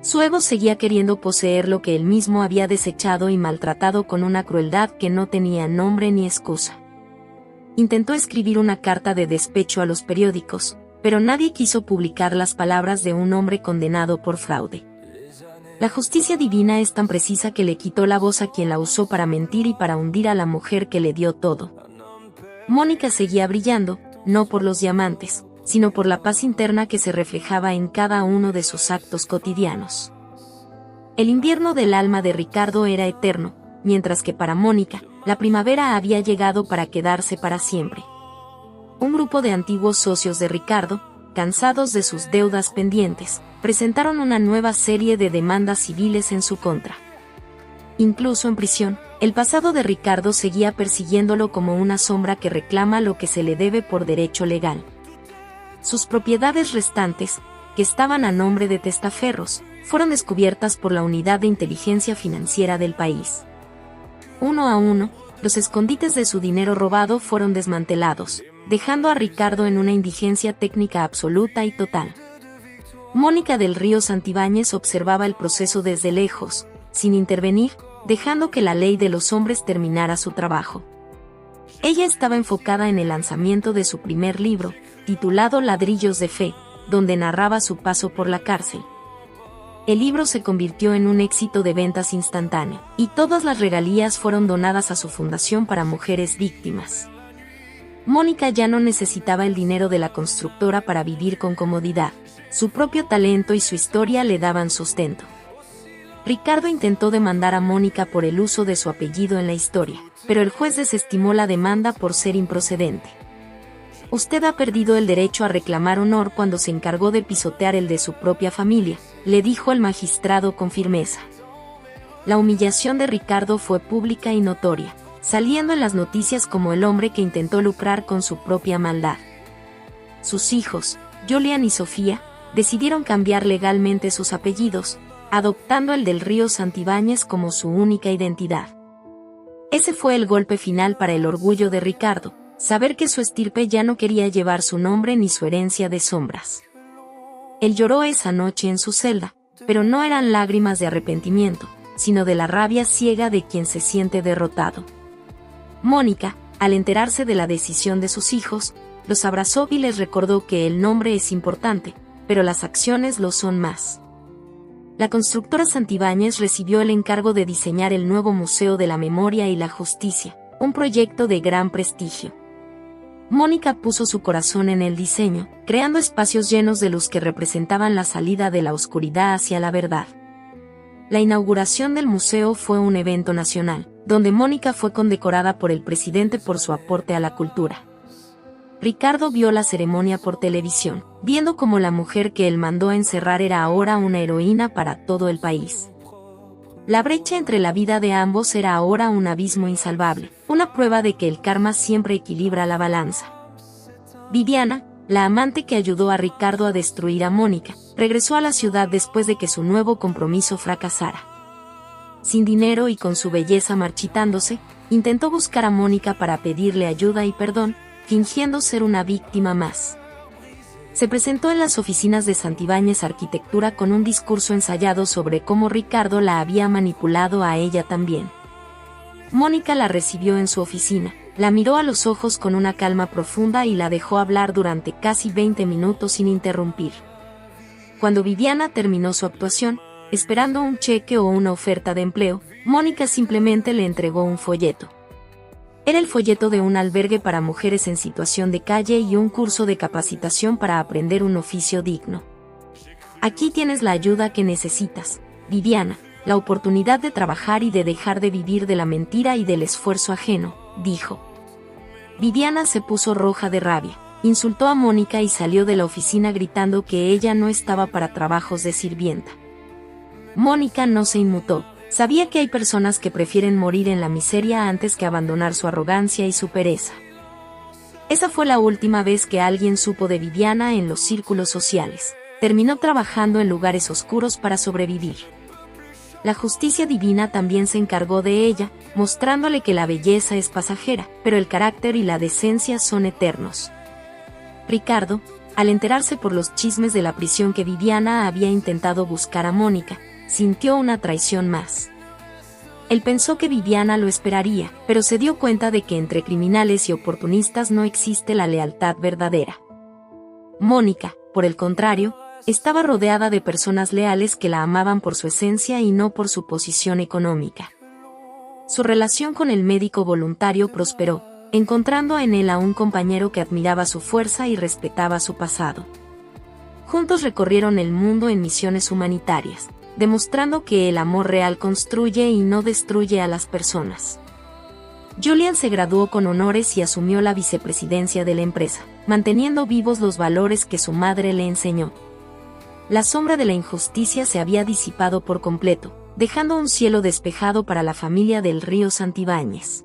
Su ego seguía queriendo poseer lo que él mismo había desechado y maltratado con una crueldad que no tenía nombre ni excusa. Intentó escribir una carta de despecho a los periódicos, pero nadie quiso publicar las palabras de un hombre condenado por fraude. La justicia divina es tan precisa que le quitó la voz a quien la usó para mentir y para hundir a la mujer que le dio todo. Mónica seguía brillando, no por los diamantes, sino por la paz interna que se reflejaba en cada uno de sus actos cotidianos. El invierno del alma de Ricardo era eterno, mientras que para Mónica, la primavera había llegado para quedarse para siempre. Un grupo de antiguos socios de Ricardo, cansados de sus deudas pendientes, presentaron una nueva serie de demandas civiles en su contra. Incluso en prisión, el pasado de Ricardo seguía persiguiéndolo como una sombra que reclama lo que se le debe por derecho legal. Sus propiedades restantes, que estaban a nombre de testaferros, fueron descubiertas por la Unidad de Inteligencia Financiera del país. Uno a uno, los escondites de su dinero robado fueron desmantelados, dejando a Ricardo en una indigencia técnica absoluta y total. Mónica del Río Santibáñez observaba el proceso desde lejos, sin intervenir, dejando que la ley de los hombres terminara su trabajo. Ella estaba enfocada en el lanzamiento de su primer libro, titulado Ladrillos de Fe, donde narraba su paso por la cárcel. El libro se convirtió en un éxito de ventas instantáneo, y todas las regalías fueron donadas a su fundación para mujeres víctimas. Mónica ya no necesitaba el dinero de la constructora para vivir con comodidad. Su propio talento y su historia le daban sustento. Ricardo intentó demandar a Mónica por el uso de su apellido en la historia, pero el juez desestimó la demanda por ser improcedente. Usted ha perdido el derecho a reclamar honor cuando se encargó de pisotear el de su propia familia, le dijo el magistrado con firmeza. La humillación de Ricardo fue pública y notoria, saliendo en las noticias como el hombre que intentó lucrar con su propia maldad. Sus hijos, Julián y Sofía, decidieron cambiar legalmente sus apellidos, adoptando el del Río Santibáñez como su única identidad. Ese fue el golpe final para el orgullo de Ricardo, saber que su estirpe ya no quería llevar su nombre ni su herencia de sombras. Él lloró esa noche en su celda, pero no eran lágrimas de arrepentimiento, sino de la rabia ciega de quien se siente derrotado. Mónica, al enterarse de la decisión de sus hijos, los abrazó y les recordó que el nombre es importante, pero las acciones lo son más. La constructora Santibáñez recibió el encargo de diseñar el nuevo Museo de la Memoria y la Justicia, un proyecto de gran prestigio. Mónica puso su corazón en el diseño, creando espacios llenos de luz que representaban la salida de la oscuridad hacia la verdad. La inauguración del museo fue un evento nacional, donde Mónica fue condecorada por el presidente por su aporte a la cultura. Ricardo vio la ceremonia por televisión, viendo cómo la mujer que él mandó a encerrar era ahora una heroína para todo el país. La brecha entre la vida de ambos era ahora un abismo insalvable, una prueba de que el karma siempre equilibra la balanza. Viviana, la amante que ayudó a Ricardo a destruir a Mónica, regresó a la ciudad después de que su nuevo compromiso fracasara. Sin dinero y con su belleza marchitándose, intentó buscar a Mónica para pedirle ayuda y perdón, fingiendo ser una víctima más. Se presentó en las oficinas de Santibáñez Arquitectura con un discurso ensayado sobre cómo Ricardo la había manipulado a ella también. Mónica la recibió en su oficina, la miró a los ojos con una calma profunda y la dejó hablar durante casi 20 minutos sin interrumpir. Cuando Viviana terminó su actuación, esperando un cheque o una oferta de empleo, Mónica simplemente le entregó un folleto. Era el folleto de un albergue para mujeres en situación de calle y un curso de capacitación para aprender un oficio digno. Aquí tienes la ayuda que necesitas, Viviana, la oportunidad de trabajar y de dejar de vivir de la mentira y del esfuerzo ajeno, dijo. Viviana se puso roja de rabia, insultó a Mónica y salió de la oficina gritando que ella no estaba para trabajos de sirvienta. Mónica no se inmutó. Sabía que hay personas que prefieren morir en la miseria antes que abandonar su arrogancia y su pereza. Esa fue la última vez que alguien supo de Viviana en los círculos sociales. Terminó trabajando en lugares oscuros para sobrevivir. La justicia divina también se encargó de ella, mostrándole que la belleza es pasajera, pero el carácter y la decencia son eternos. Ricardo, al enterarse por los chismes de la prisión que Viviana había intentado buscar a Mónica, sintió una traición más. Él pensó que Viviana lo esperaría, pero se dio cuenta de que entre criminales y oportunistas no existe la lealtad verdadera. Mónica, por el contrario, estaba rodeada de personas leales que la amaban por su esencia y no por su posición económica. Su relación con el médico voluntario prosperó, encontrando en él a un compañero que admiraba su fuerza y respetaba su pasado. Juntos recorrieron el mundo en misiones humanitarias, demostrando que el amor real construye y no destruye a las personas. Julián se graduó con honores y asumió la vicepresidencia de la empresa, manteniendo vivos los valores que su madre le enseñó. La sombra de la injusticia se había disipado por completo, dejando un cielo despejado para la familia del Río Santibáñez.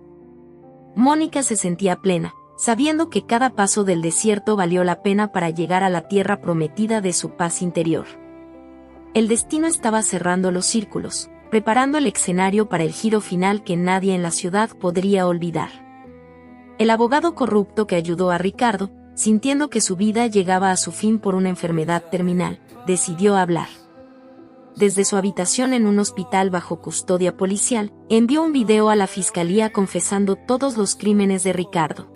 Mónica se sentía plena, sabiendo que cada paso del desierto valió la pena para llegar a la tierra prometida de su paz interior. El destino estaba cerrando los círculos, preparando el escenario para el giro final que nadie en la ciudad podría olvidar. El abogado corrupto que ayudó a Ricardo, sintiendo que su vida llegaba a su fin por una enfermedad terminal, decidió hablar. Desde su habitación en un hospital bajo custodia policial, envió un video a la fiscalía confesando todos los crímenes de Ricardo.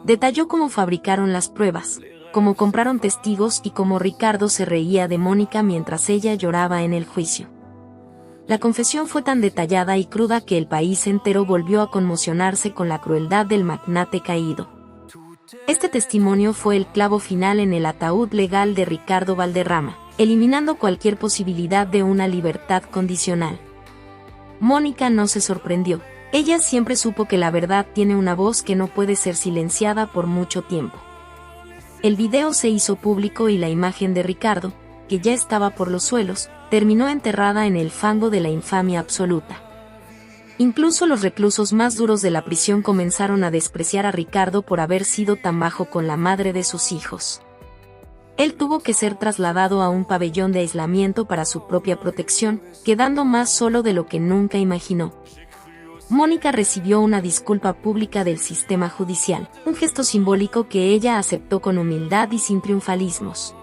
Detalló cómo fabricaron las pruebas, cómo compraron testigos y cómo Ricardo se reía de Mónica mientras ella lloraba en el juicio. La confesión fue tan detallada y cruda que el país entero volvió a conmocionarse con la crueldad del magnate caído. Este testimonio fue el clavo final en el ataúd legal de Ricardo Valderrama, eliminando cualquier posibilidad de una libertad condicional. Mónica no se sorprendió. Ella siempre supo que la verdad tiene una voz que no puede ser silenciada por mucho tiempo. El video se hizo público y la imagen de Ricardo, que ya estaba por los suelos, terminó enterrada en el fango de la infamia absoluta. Incluso los reclusos más duros de la prisión comenzaron a despreciar a Ricardo por haber sido tan bajo con la madre de sus hijos. Él tuvo que ser trasladado a un pabellón de aislamiento para su propia protección, quedando más solo de lo que nunca imaginó. Mónica recibió una disculpa pública del sistema judicial, un gesto simbólico que ella aceptó con humildad y sin triunfalismos.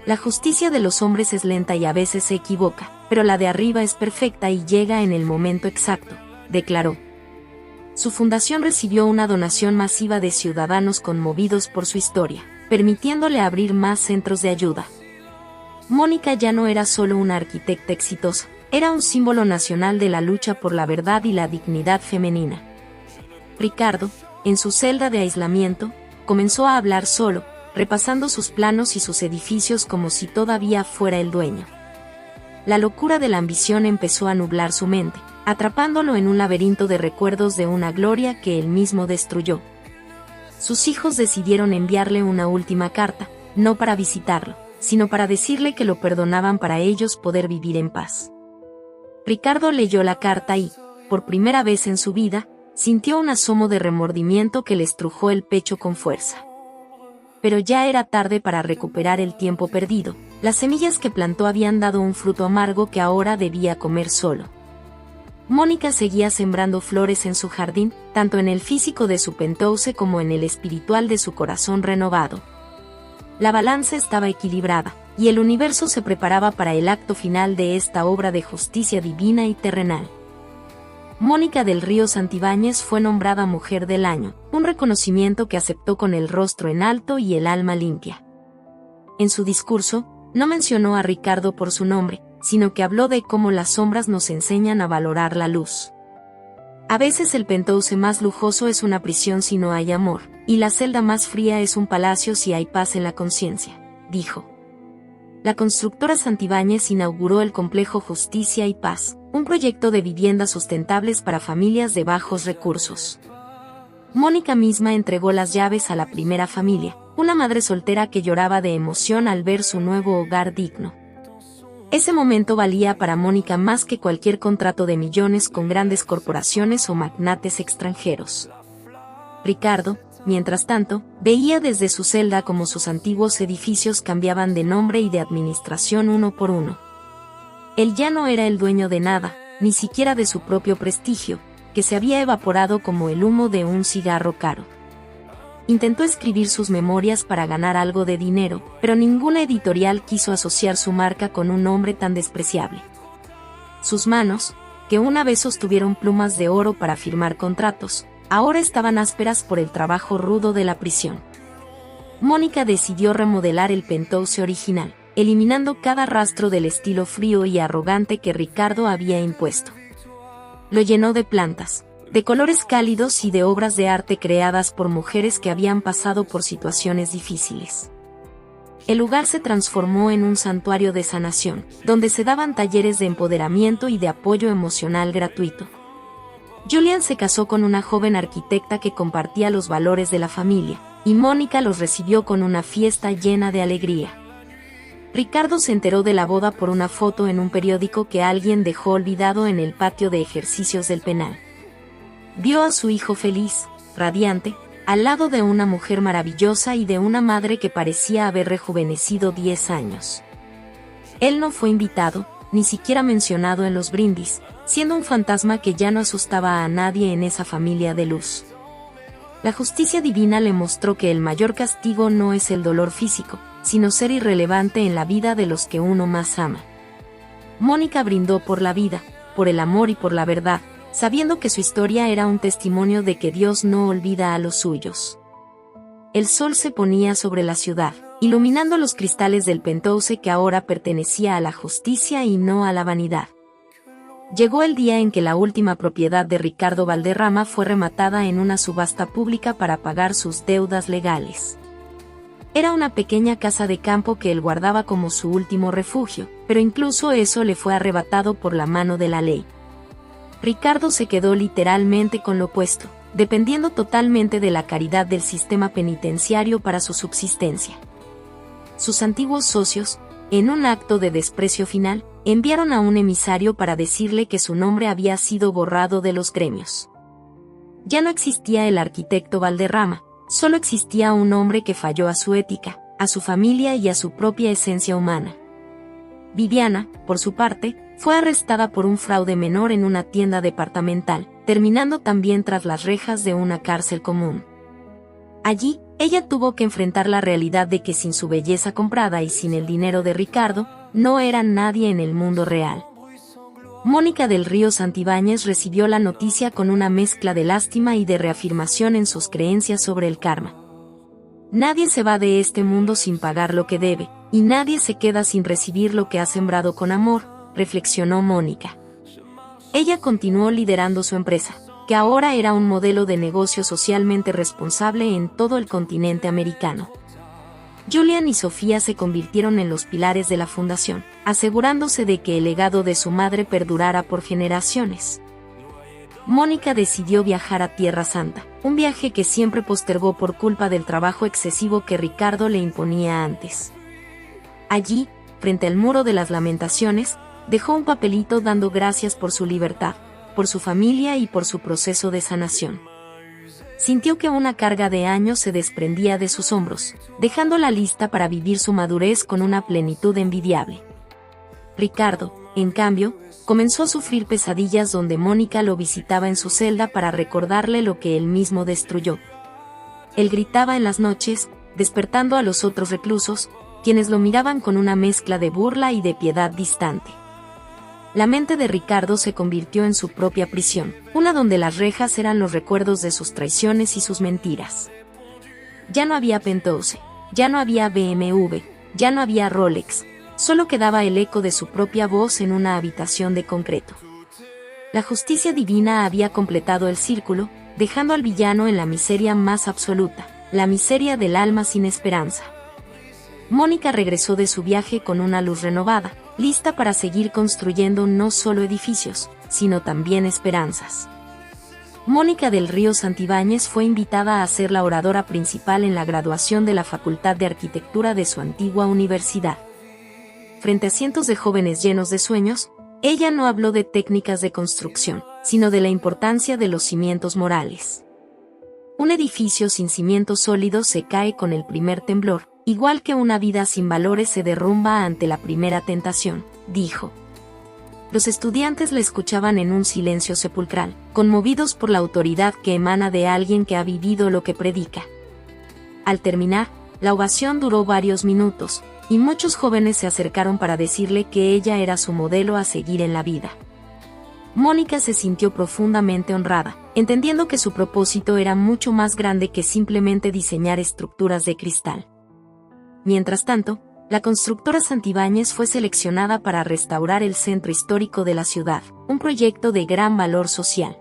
La justicia de los hombres es lenta y a veces se equivoca, pero la de arriba es perfecta y llega en el momento exacto, declaró. Su fundación recibió una donación masiva de ciudadanos conmovidos por su historia, permitiéndole abrir más centros de ayuda. Mónica ya no era solo una arquitecta exitosa, era un símbolo nacional de la lucha por la verdad y la dignidad femenina. Ricardo, en su celda de aislamiento, comenzó a hablar solo, repasando sus planos y sus edificios como si todavía fuera el dueño. La locura de la ambición empezó a nublar su mente, atrapándolo en un laberinto de recuerdos de una gloria que él mismo destruyó. Sus hijos decidieron enviarle una última carta, no para visitarlo, sino para decirle que lo perdonaban para ellos poder vivir en paz. Ricardo leyó la carta y, por primera vez en su vida, sintió un asomo de remordimiento que le estrujó el pecho con fuerza. Pero ya era tarde para recuperar el tiempo perdido. Las semillas que plantó habían dado un fruto amargo que ahora debía comer solo. Mónica seguía sembrando flores en su jardín, tanto en el físico de su penthouse como en el espiritual de su corazón renovado. La balanza estaba equilibrada, y el universo se preparaba para el acto final de esta obra de justicia divina y terrenal. Mónica del Río Santibáñez fue nombrada Mujer del Año, un reconocimiento que aceptó con el rostro en alto y el alma limpia. En su discurso, no mencionó a Ricardo por su nombre, sino que habló de cómo las sombras nos enseñan a valorar la luz. A veces el penthouse más lujoso es una prisión si no hay amor, y la celda más fría es un palacio si hay paz en la conciencia, dijo. La constructora Santibáñez inauguró el complejo Justicia y Paz, un proyecto de viviendas sustentables para familias de bajos recursos. Mónica misma entregó las llaves a la primera familia, una madre soltera que lloraba de emoción al ver su nuevo hogar digno. Ese momento valía para Mónica más que cualquier contrato de millones con grandes corporaciones o magnates extranjeros. Ricardo, mientras tanto, veía desde su celda cómo sus antiguos edificios cambiaban de nombre y de administración uno por uno. Él ya no era el dueño de nada, ni siquiera de su propio prestigio, que se había evaporado como el humo de un cigarro caro. Intentó escribir sus memorias para ganar algo de dinero, pero ninguna editorial quiso asociar su marca con un nombre tan despreciable. Sus manos, que una vez sostuvieron plumas de oro para firmar contratos, ahora estaban ásperas por el trabajo rudo de la prisión. Mónica decidió remodelar el penthouse original, eliminando cada rastro del estilo frío y arrogante que Ricardo había impuesto. Lo llenó de plantas, de colores cálidos y de obras de arte creadas por mujeres que habían pasado por situaciones difíciles. El lugar se transformó en un santuario de sanación, donde se daban talleres de empoderamiento y de apoyo emocional gratuito. Julian se casó con una joven arquitecta que compartía los valores de la familia, y Mónica los recibió con una fiesta llena de alegría. Ricardo se enteró de la boda por una foto en un periódico que alguien dejó olvidado en el patio de ejercicios del penal. Vio a su hijo feliz, radiante, al lado de una mujer maravillosa y de una madre que parecía haber rejuvenecido 10 años. Él no fue invitado, ni siquiera mencionado en los brindis, siendo un fantasma que ya no asustaba a nadie en esa familia de luz. La justicia divina le mostró que el mayor castigo no es el dolor físico, sino ser irrelevante en la vida de los que uno más ama. Mónica brindó por la vida, por el amor y por la verdad, sabiendo que su historia era un testimonio de que Dios no olvida a los suyos. El sol se ponía sobre la ciudad, iluminando los cristales del penthouse que ahora pertenecía a la justicia y no a la vanidad. Llegó el día en que la última propiedad de Ricardo Valderrama fue rematada en una subasta pública para pagar sus deudas legales. Era una pequeña casa de campo que él guardaba como su último refugio, pero incluso eso le fue arrebatado por la mano de la ley. Ricardo se quedó literalmente con lo puesto, dependiendo totalmente de la caridad del sistema penitenciario para su subsistencia. Sus antiguos socios, en un acto de desprecio final, enviaron a un emisario para decirle que su nombre había sido borrado de los gremios. Ya no existía el arquitecto Valderrama, solo existía un hombre que falló a su ética, a su familia y a su propia esencia humana. Viviana, por su parte, fue arrestada por un fraude menor en una tienda departamental, terminando también tras las rejas de una cárcel común. Allí, ella tuvo que enfrentar la realidad de que sin su belleza comprada y sin el dinero de Ricardo, no era nadie en el mundo real. Mónica del Río Santibáñez recibió la noticia con una mezcla de lástima y de reafirmación en sus creencias sobre el karma. Nadie se va de este mundo sin pagar lo que debe, y nadie se queda sin recibir lo que ha sembrado con amor, reflexionó Mónica. Ella continuó liderando su empresa, que ahora era un modelo de negocio socialmente responsable en todo el continente americano. Julian y Sofía se convirtieron en los pilares de la fundación, asegurándose de que el legado de su madre perdurara por generaciones. Mónica decidió viajar a Tierra Santa, un viaje que siempre postergó por culpa del trabajo excesivo que Ricardo le imponía antes. Allí, frente al muro de las lamentaciones, dejó un papelito dando gracias por su libertad, por su familia y por su proceso de sanación. Sintió que una carga de años se desprendía de sus hombros, dejándola lista para vivir su madurez con una plenitud envidiable. Ricardo, en cambio, comenzó a sufrir pesadillas donde Mónica lo visitaba en su celda para recordarle lo que él mismo destruyó. Él gritaba en las noches, despertando a los otros reclusos, quienes lo miraban con una mezcla de burla y de piedad distante. La mente de Ricardo se convirtió en su propia prisión, una donde las rejas eran los recuerdos de sus traiciones y sus mentiras. Ya no había penthouse, ya no había BMW, ya no había Rolex, solo quedaba el eco de su propia voz en una habitación de concreto. La justicia divina había completado el círculo, dejando al villano en la miseria más absoluta, la miseria del alma sin esperanza. Mónica regresó de su viaje con una luz renovada, lista para seguir construyendo no solo edificios, sino también esperanzas. Mónica del Río Santibáñez fue invitada a ser la oradora principal en la graduación de la Facultad de Arquitectura de su antigua universidad. Frente a cientos de jóvenes llenos de sueños, ella no habló de técnicas de construcción, sino de la importancia de los cimientos morales. Un edificio sin cimientos sólidos se cae con el primer temblor, igual que una vida sin valores se derrumba ante la primera tentación, dijo. Los estudiantes le escuchaban en un silencio sepulcral, conmovidos por la autoridad que emana de alguien que ha vivido lo que predica. Al terminar, la ovación duró varios minutos, y muchos jóvenes se acercaron para decirle que ella era su modelo a seguir en la vida. Mónica se sintió profundamente honrada, entendiendo que su propósito era mucho más grande que simplemente diseñar estructuras de cristal. Mientras tanto, la constructora Santibáñez fue seleccionada para restaurar el centro histórico de la ciudad, un proyecto de gran valor social.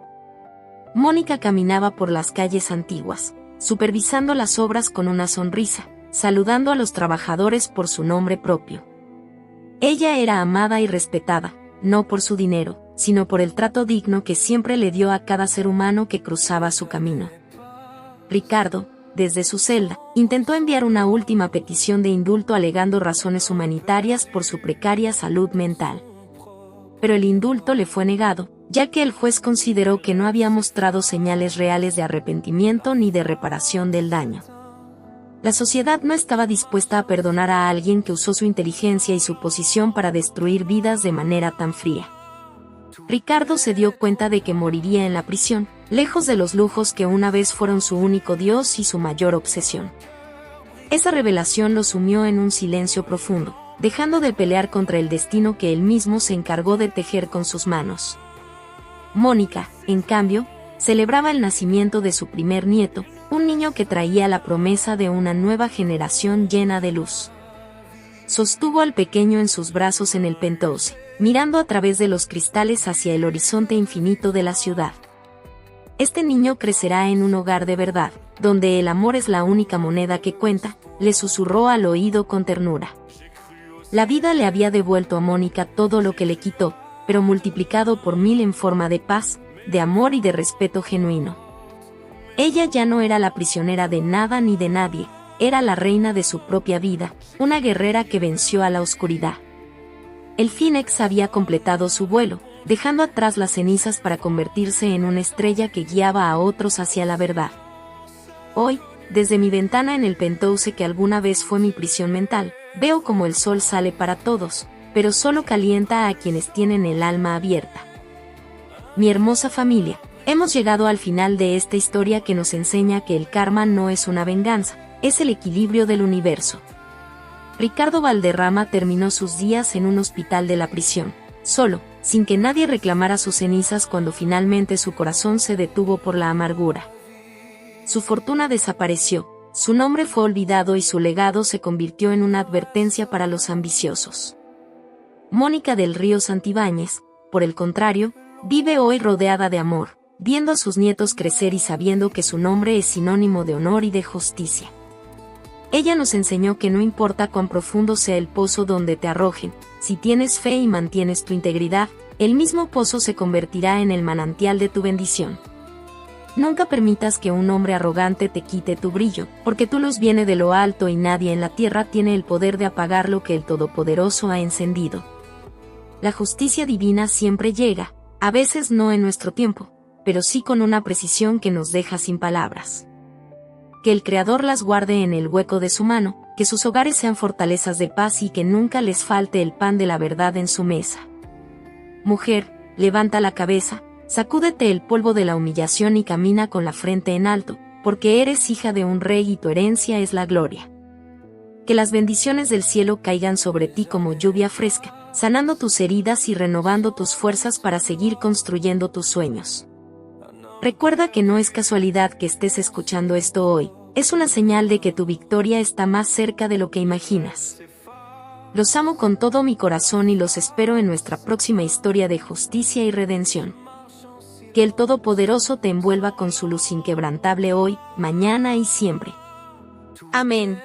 Mónica caminaba por las calles antiguas, supervisando las obras con una sonrisa, saludando a los trabajadores por su nombre propio. Ella era amada y respetada, no por su dinero, sino por el trato digno que siempre le dio a cada ser humano que cruzaba su camino. Ricardo, desde su celda, intentó enviar una última petición de indulto alegando razones humanitarias por su precaria salud mental. Pero el indulto le fue negado, ya que el juez consideró que no había mostrado señales reales de arrepentimiento ni de reparación del daño. La sociedad no estaba dispuesta a perdonar a alguien que usó su inteligencia y su posición para destruir vidas de manera tan fría. Ricardo se dio cuenta de que moriría en la prisión, lejos de los lujos que una vez fueron su único Dios y su mayor obsesión. Esa revelación lo sumió en un silencio profundo, dejando de pelear contra el destino que él mismo se encargó de tejer con sus manos. Mónica, en cambio, celebraba el nacimiento de su primer nieto, un niño que traía la promesa de una nueva generación llena de luz. Sostuvo al pequeño en sus brazos en el penthouse, mirando a través de los cristales hacia el horizonte infinito de la ciudad. Este niño crecerá en un hogar de verdad, donde el amor es la única moneda que cuenta, le susurró al oído con ternura. La vida le había devuelto a Mónica todo lo que le quitó, pero multiplicado por 1000 en forma de paz, de amor y de respeto genuino. Ella ya no era la prisionera de nada ni de nadie, era la reina de su propia vida, una guerrera que venció a la oscuridad. El Phoenix había completado su vuelo, dejando atrás las cenizas para convertirse en una estrella que guiaba a otros hacia la verdad. Hoy, desde mi ventana en el penthouse que alguna vez fue mi prisión mental, veo como el sol sale para todos, pero solo calienta a quienes tienen el alma abierta. Mi hermosa familia, hemos llegado al final de esta historia que nos enseña que el karma no es una venganza, es el equilibrio del universo. Ricardo Valderrama terminó sus días en un hospital de la prisión, solo, sin que nadie reclamara sus cenizas cuando finalmente su corazón se detuvo por la amargura. Su fortuna desapareció, su nombre fue olvidado y su legado se convirtió en una advertencia para los ambiciosos. Mónica del Río Santibáñez, por el contrario, vive hoy rodeada de amor, viendo a sus nietos crecer y sabiendo que su nombre es sinónimo de honor y de justicia. Ella nos enseñó que no importa cuán profundo sea el pozo donde te arrojen, si tienes fe y mantienes tu integridad, el mismo pozo se convertirá en el manantial de tu bendición. Nunca permitas que un hombre arrogante te quite tu brillo, porque tu luz viene de lo alto y nadie en la tierra tiene el poder de apagar lo que el Todopoderoso ha encendido. La justicia divina siempre llega, a veces no en nuestro tiempo, pero sí con una precisión que nos deja sin palabras. Que el Creador las guarde en el hueco de su mano, que sus hogares sean fortalezas de paz y que nunca les falte el pan de la verdad en su mesa. Mujer, levanta la cabeza, sacúdete el polvo de la humillación y camina con la frente en alto, porque eres hija de un rey y tu herencia es la gloria. Que las bendiciones del cielo caigan sobre ti como lluvia fresca, sanando tus heridas y renovando tus fuerzas para seguir construyendo tus sueños. Recuerda que no es casualidad que estés escuchando esto hoy, es una señal de que tu victoria está más cerca de lo que imaginas. Los amo con todo mi corazón y los espero en nuestra próxima historia de justicia y redención. Que el Todopoderoso te envuelva con su luz inquebrantable hoy, mañana y siempre. Amén.